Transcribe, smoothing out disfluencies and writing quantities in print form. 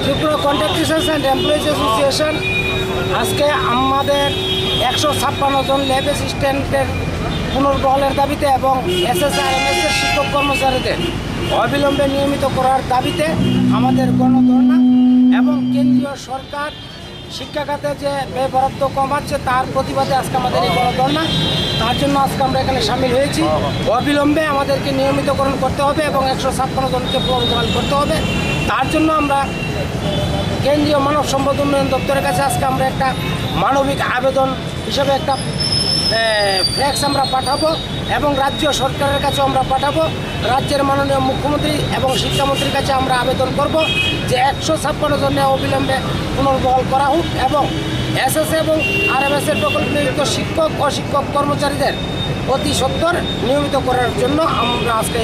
Tripura contractors and employees association আজকে আমাদের 156 জন lab অ্যাসিস্ট্যান্টের পুনর্বহালের দাবিতে এবং SSRMS-এর শিক্ষক কর্মচারীদের অবিলম্বে নিয়মিত করার দাবিতে আমাদের গণধর্ণা এবং কেন্দ্রীয় সরকার শিক্ষা খাতে যে ব্যয় বরাদ্দ কমাচ্ছে তার প্রতিবাদে আজকে আমাদের এই গণধর্ণা। তার জন্য আজকে আমরা এখানে সামিল হয়েছি। অবিলম্বে আমাদেরকে নিয়মিতকরণ করতে হবে এবং 156 জনকে পুনর্বহাল করতে হবে। তার জন্য আমরা কেন্দ্রীয় মানব সম্পদ উন্নয়ন দপ্তরের কাছে আজকে আমরা একটা মানবিক আবেদন হিসেবে একটা ফ্ল্যাক্স আমরা পাঠাবো এবং রাজ্য সরকারের কাছে আমরা পাঠাবো। রাজ্যের মাননীয় মুখ্যমন্ত্রী এবং শিক্ষামন্ত্রীর কাছে আমরা আবেদন করব যে 156 জনে অবিলম্বে পুনর্বহাল করা হোক এবং SS এবং RMS-এর প্রকল্পনিযুক্ত শিক্ষক ও শিক্ষক কর্মচারীদের অতি সত্বর নিয়মিত করার জন্য আমরা আজকে